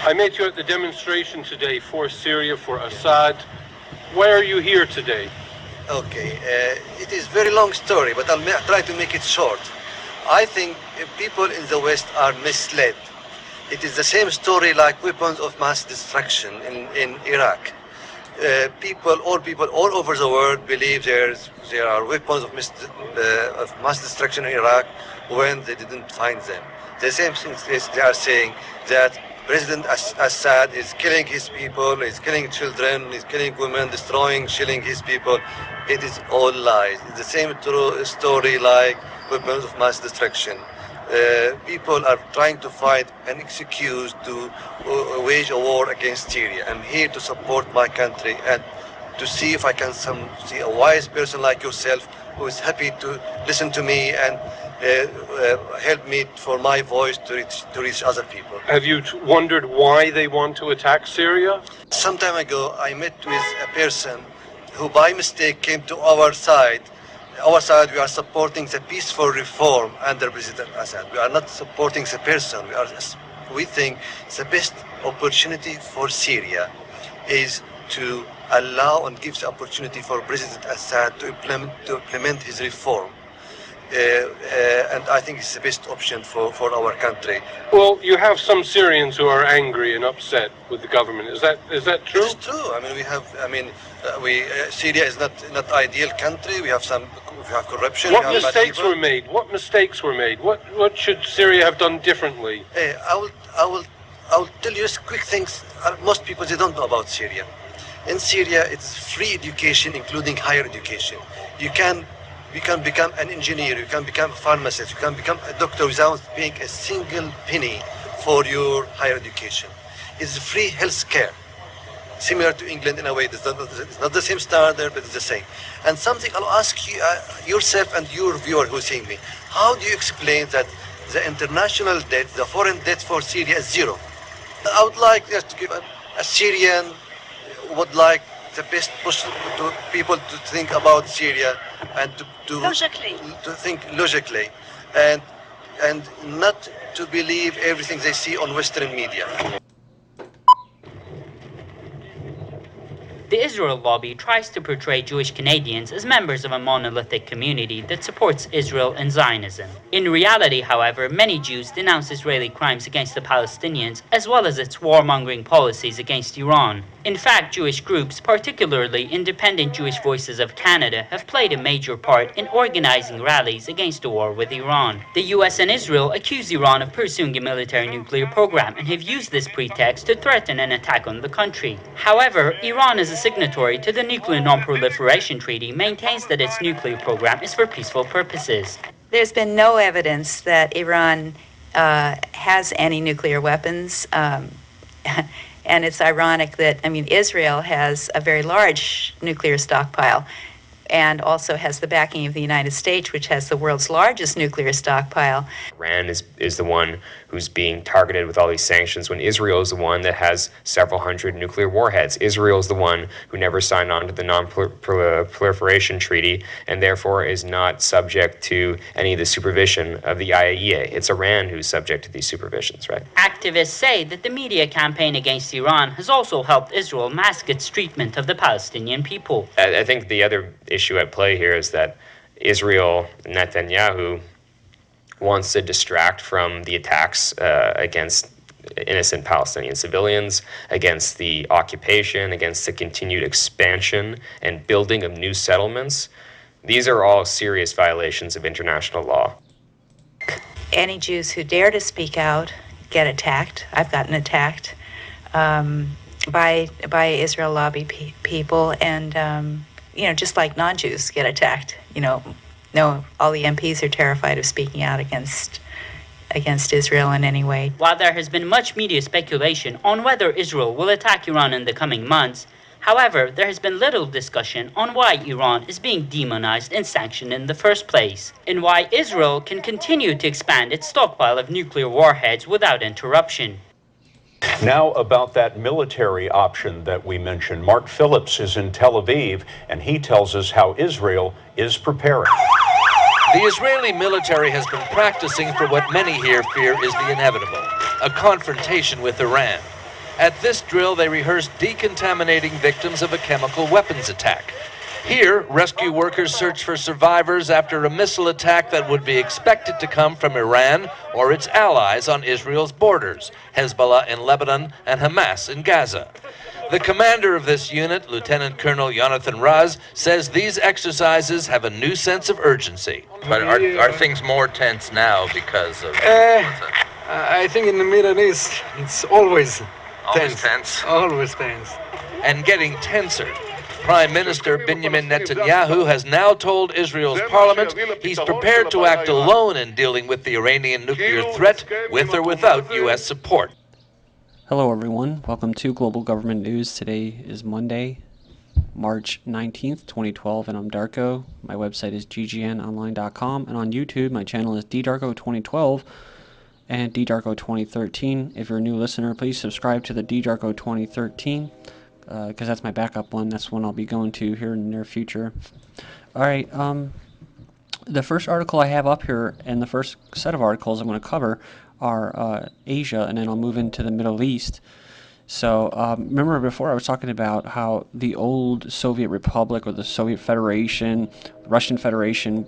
I met you at the demonstration today for Syria, for Assad. Why are you here today? Okay, it is very long story, but I'll try to make it short. I think people in the West are misled. It is the same story like weapons of mass destruction in Iraq. People all over the world believe there are weapons of mass destruction in Iraq when they didn't find them. The same thing is they are saying that President Assad is killing his people, is killing children, is killing women, destroying, killing his people. It is all lies. It's the same true story like weapons of mass destruction. People are trying to find an excuse to wage a war against Syria. I'm here to support my country and to see if I can see a wise person like yourself who is happy to listen to me and help me for my voice to reach other people. Have you wondered why they want to attack Syria? Some time ago, I met with a person who by mistake came to our side. Our side, we are supporting the peaceful reform under President Assad. We are not supporting the person. We think the best opportunity for Syria is to allow and give the opportunity for President Assad to implement his reform. And I think it's the best option for our country. Well, you have some Syrians who are angry and upset with the government. Is that true? It's true. Syria is not ideal country. We have corruption. What mistakes were made? What mistakes were made? What should Syria have done differently? I will tell you quick things. Most people they don't know about Syria. In Syria, it's free education, including higher education. You can become an engineer, you can become a pharmacist, you can become a doctor without paying a single penny for your higher education. It's free health care, similar to England in a way. It's not the same standard, but it's the same. And something I'll ask you yourself and your viewer who's seeing me, how do you explain that the international debt, the foreign debt for Syria is zero? I would like just to give a Syrian would like the best possible to people to think about Syria and to think logically and not to believe everything they see on Western media. The Israel lobby tries to portray Jewish Canadians as members of a monolithic community that supports Israel and Zionism. In reality, however, many Jews denounce Israeli crimes against the Palestinians as well as its warmongering policies against Iran. In fact, Jewish groups, particularly Independent Jewish Voices of Canada, have played a major part in organizing rallies against the war with Iran. The US and Israel accuse Iran of pursuing a military nuclear program and have used this pretext to threaten an attack on the country. However, Iran, as a signatory to the Nuclear Non-Proliferation Treaty, maintains that its nuclear program is for peaceful purposes. There's been no evidence that Iran has any nuclear weapons. And it's ironic that, Israel has a very large nuclear stockpile and also has the backing of the United States, which has the world's largest nuclear stockpile. Iran is the one who's being targeted with all these sanctions when Israel is the one that has several hundred nuclear warheads. Israel is the one who never signed on to the Non-Proliferation Treaty and therefore is not subject to any of the supervision of the IAEA. It's Iran who's subject to these supervisions, right? Activists say that the media campaign against Iran has also helped Israel mask its treatment of the Palestinian people. I think the other issue at play here is that Israel, Netanyahu, wants to distract from the attacks against innocent Palestinian civilians, against the occupation, against the continued expansion and building of new settlements. These are all serious violations of international law. Any Jews who dare to speak out get attacked. I've gotten attacked by Israel lobby people, and just like non-Jews get attacked. No, all the MPs are terrified of speaking out against Israel in any way. While there has been much media speculation on whether Israel will attack Iran in the coming months, however, there has been little discussion on why Iran is being demonized and sanctioned in the first place, and why Israel can continue to expand its stockpile of nuclear warheads without interruption. Now about that military option that we mentioned. Mark Phillips is in Tel Aviv, and he tells us how Israel is preparing. The Israeli military has been practicing for what many here fear is the inevitable, a confrontation with Iran. At this drill, they rehearsed decontaminating victims of a chemical weapons attack. Here, rescue workers search for survivors after a missile attack that would be expected to come from Iran or its allies on Israel's borders, Hezbollah in Lebanon and Hamas in Gaza. The commander of this unit, Lieutenant Colonel Jonathan Raz, says these exercises have a new sense of urgency. But are things more tense now because of... I think in the Middle East, it's always tense. Always tense. And getting tenser. Prime Minister Benjamin Netanyahu has now told Israel's parliament he's prepared to act alone in dealing with the Iranian nuclear threat, with or without U.S. support. Hello everyone, welcome to Global Government News. Today is Monday, March 19th, 2012, and I'm Darko. My website is ggnonline.com, and on YouTube my channel is ddarko2012 and ddarko2013. If you're a new listener, please subscribe to the ddarko2013 because that's my backup one. That's one I'll be going to here in the near future. Alright, the first article I have up here, and the first set of articles I'm going to cover are Asia, and then I'll move into the Middle East. So remember before I was talking about how the old Soviet Republic or the Soviet Federation, Russian Federation,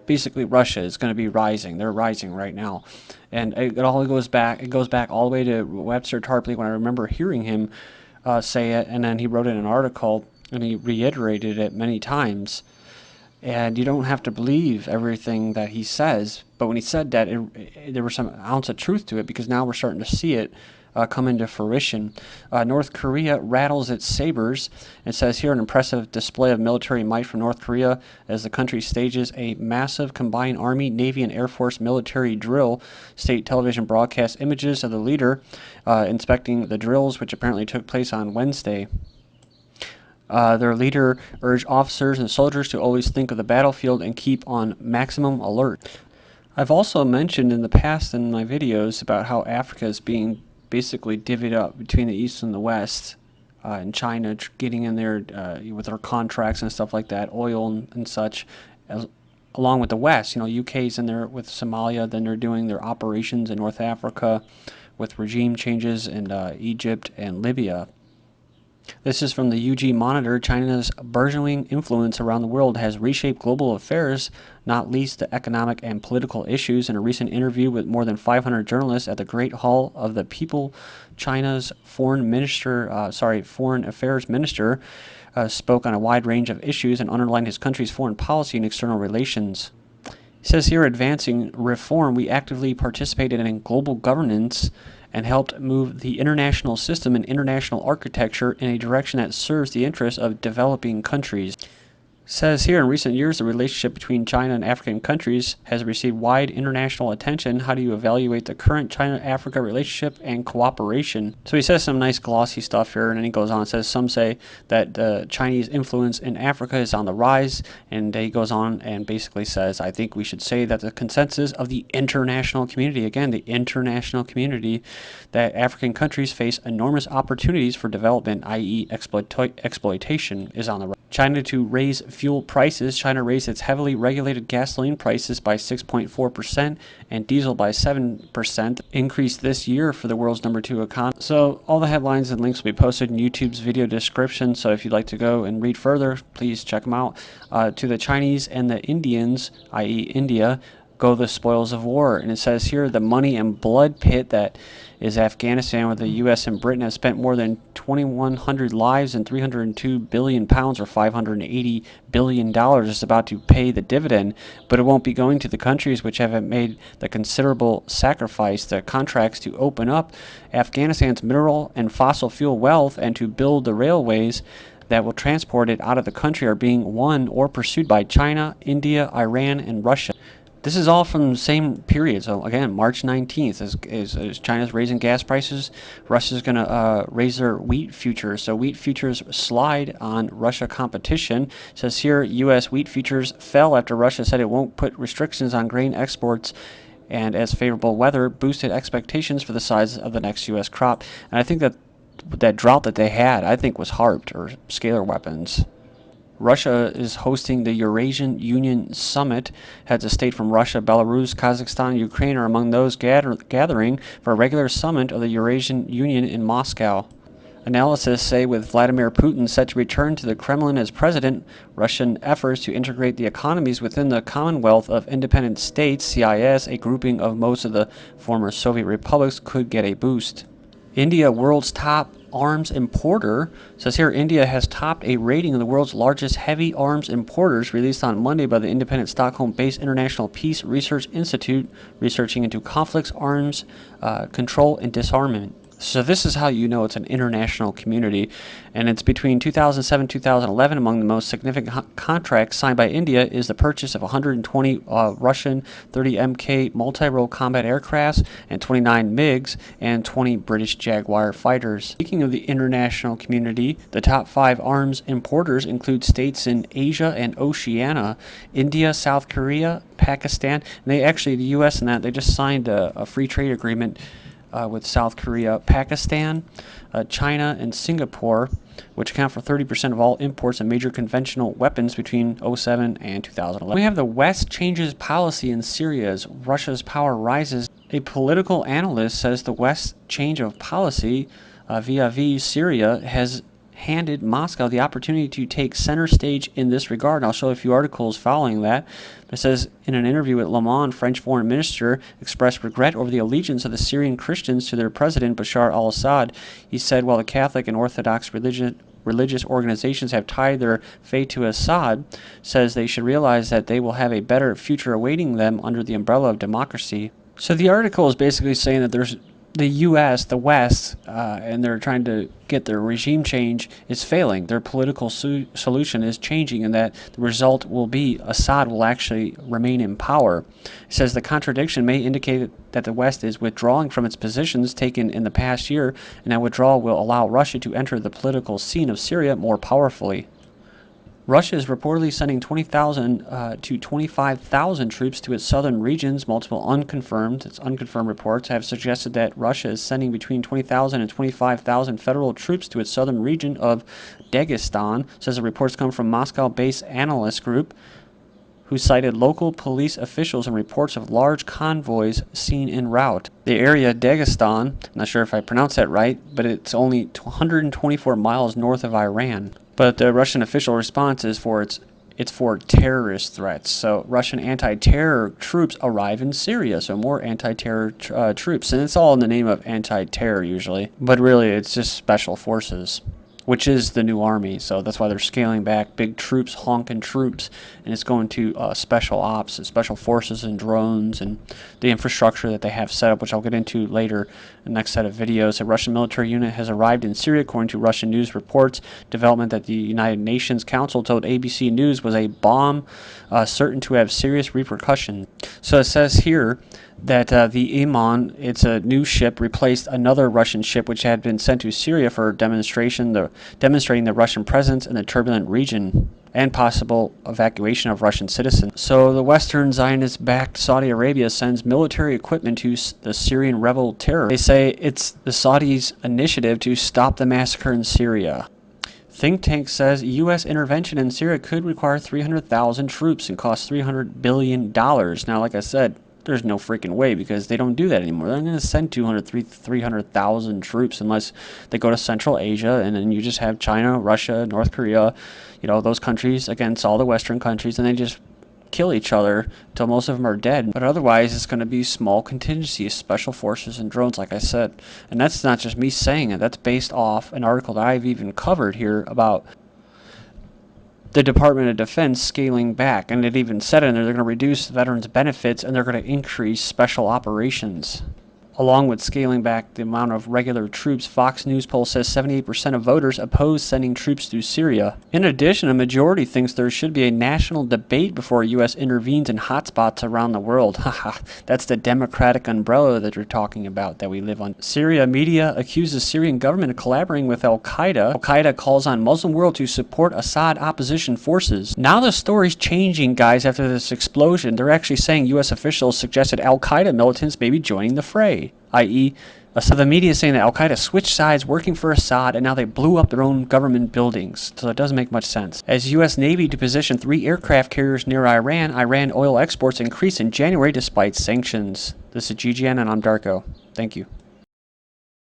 basically Russia is going to be rising. They're rising right now. And it all goes back, all the way to Webster Tarpley when I remember hearing him say it, and then he wrote in an article and he reiterated it many times. And you don't have to believe everything that he says, but when he said that, there was some ounce of truth to it, because now we're starting to see it come into fruition. North Korea rattles its sabers. It says here an impressive display of military might from North Korea as the country stages a massive combined Army, Navy, and Air Force military drill. State television broadcast images of the leader inspecting the drills, which apparently took place on Wednesday. Their leader urged officers and soldiers to always think of the battlefield and keep on maximum alert. I've also mentioned in the past in my videos about how Africa is being basically divvied up between the East and the West, and China getting in there with their contracts and stuff like that, oil and such, along with the West. You know, UK's in there with Somalia, then they're doing their operations in North Africa with regime changes in Egypt and Libya. This is from the UG Monitor. China's burgeoning influence around the world has reshaped global affairs, not least the economic and political issues. In a recent interview with more than 500 journalists at the Great Hall of the People, China's Foreign Affairs Minister spoke on a wide range of issues and underlined his country's foreign policy and external relations. He says here, advancing reform, we actively participated in global governance and helped move the international system and international architecture in a direction that serves the interests of developing countries. Says here, in recent years, the relationship between China and African countries has received wide international attention. How do you evaluate the current China-Africa relationship and cooperation? So he says some nice glossy stuff here, and then he goes on and says, some say that the Chinese influence in Africa is on the rise, and he goes on and basically says, I think we should say that the consensus of the international community, again, the international community, that African countries face enormous opportunities for development, i.e. exploitation, is on the rise. China to raise fuel prices. China raised its heavily regulated gasoline prices by 6.4% and diesel by 7%, increased this year for the world's #2 economy. So all the headlines and links will be posted in YouTube's video description, so if you'd like to go and read further, please check them out. To the Chinese and the Indians, i.e. India, go the spoils of war. And it says here, the money and blood pit that is Afghanistan, where the U.S. and Britain have spent more than 2,100 lives and 302 billion pounds, or $580 billion, is about to pay the dividend, but it won't be going to the countries which have made the considerable sacrifice, the contracts to open up Afghanistan's mineral and fossil fuel wealth and to build the railways that will transport it out of the country are being won or pursued by China, India, Iran, and Russia. This is all from the same period. So again, March 19th is China's raising gas prices. Russia's going to raise their wheat futures. So wheat futures slide on Russia competition. It says here, U.S. wheat futures fell after Russia said it won't put restrictions on grain exports, and as favorable weather boosted expectations for the size of the next U.S. crop. And I think that drought that they had, I think, was HARP, or scalar weapons. Russia is hosting the Eurasian Union Summit. Heads of state from Russia, Belarus, Kazakhstan, and Ukraine are among those gathering for a regular summit of the Eurasian Union in Moscow. Analysts say with Vladimir Putin set to return to the Kremlin as president, Russian efforts to integrate the economies within the Commonwealth of Independent States, CIS, a grouping of most of the former Soviet republics, could get a boost. India, world's top arms importer, says here India has topped a rating of the world's largest heavy arms importers released on Monday by the independent Stockholm-based International Peace Research Institute, researching into conflicts, arms control, and disarmament. So this is how you know it's an international community, and it's between 2007 and 2011. Among the most significant contracts signed by India is the purchase of 120 Russian 30 Mk multi-role combat aircrafts and 29 MiGs and 20 British Jaguar fighters. Speaking of the international community, the top 5 arms importers include states in Asia and Oceania, India, South Korea, Pakistan, and the U.S. and that they just signed a free trade agreement with South Korea, Pakistan, China, and Singapore, which account for 30% of all imports of major conventional weapons between 2007 and 2011. We have the West changes policy in Syria as Russia's power rises. A political analyst says the West's change of policy vis-a-vis Syria has handed Moscow the opportunity to take center stage in this regard. And I'll show a few articles following that. It says, in an interview with Le Monde, French foreign minister expressed regret over the allegiance of the Syrian Christians to their president, Bashar al-Assad. He said, while the Catholic and Orthodox religious organizations have tied their fate to Assad, says they should realize that they will have a better future awaiting them under the umbrella of democracy. So the article is basically saying that there's the U.S., the West, and they're trying to get their regime change is failing. Their political solution is changing, and that the result will be Assad will actually remain in power. It says the contradiction may indicate that the West is withdrawing from its positions taken in the past year, and that withdrawal will allow Russia to enter the political scene of Syria more powerfully. Russia is reportedly sending 20,000 to 25,000 troops to its southern regions. Multiple unconfirmed reports have suggested that Russia is sending between 20,000 and 25,000 federal troops to its southern region of Dagestan, says the reports come from Moscow-based analyst group who cited local police officials and reports of large convoys seen en route. The area Dagestan, I'm not sure if I pronounced that right, but it's only 124 miles north of Iran. But the Russian official response is it's for terrorist threats. So Russian anti-terror troops arrive in Syria, so more anti-terror troops. And it's all in the name of anti-terror usually. But really it's just special forces, which is the new army. So that's why they're scaling back big troops, honking troops, and it's going to special ops and special forces and drones and the infrastructure that they have set up, which I'll get into later in the next set of videos. A Russian military unit has arrived in Syria, according to Russian news reports. Development that the United Nations Council told ABC News was a bomb certain to have serious repercussions. So it says here that the Iman, it's a new ship, replaced another Russian ship which had been sent to Syria for demonstrating the Russian presence in the turbulent region and possible evacuation of Russian citizens. So the Western Zionist-backed Saudi Arabia sends military equipment to the Syrian rebel terror. They say it's the Saudis' initiative to stop the massacre in Syria. Think tank says U.S. intervention in Syria could require 300,000 troops and cost $300 billion. Now, like I said, there's no freaking way, because they don't do that anymore. They're not going to send 300,000 troops unless they go to Central Asia, and then you just have China, Russia, North Korea, those countries against all the Western countries, and they just kill each other until most of them are dead. But otherwise, it's going to be small contingencies, special forces, and drones, like I said. And that's not just me saying it. That's based off an article that I've even covered here about the Department of Defense scaling back, and it even said in there they're going to reduce veterans' benefits and they're going to increase special operations. Along with scaling back the amount of regular troops, Fox News poll says 78% of voters oppose sending troops to Syria. In addition, a majority thinks there should be a national debate before U.S. intervenes in hotspots around the world. Haha, that's the democratic umbrella that you're talking about that we live on. Syria media accuses Syrian government of collaborating with Al-Qaeda. Al-Qaeda calls on Muslim world to support Assad opposition forces. Now the story's changing, guys, after this explosion. They're actually saying U.S. officials suggested Al-Qaeda militants may be joining the fray. recently, i.e., so the media is saying that al-Qaeda switched sides working for Assad and now they blew up their own government buildings. So it doesn't make much sense. As U.S. Navy to position 3 aircraft carriers near Iran, Iran oil exports increased in January despite sanctions. This is GGN and I'm Darko. Thank you.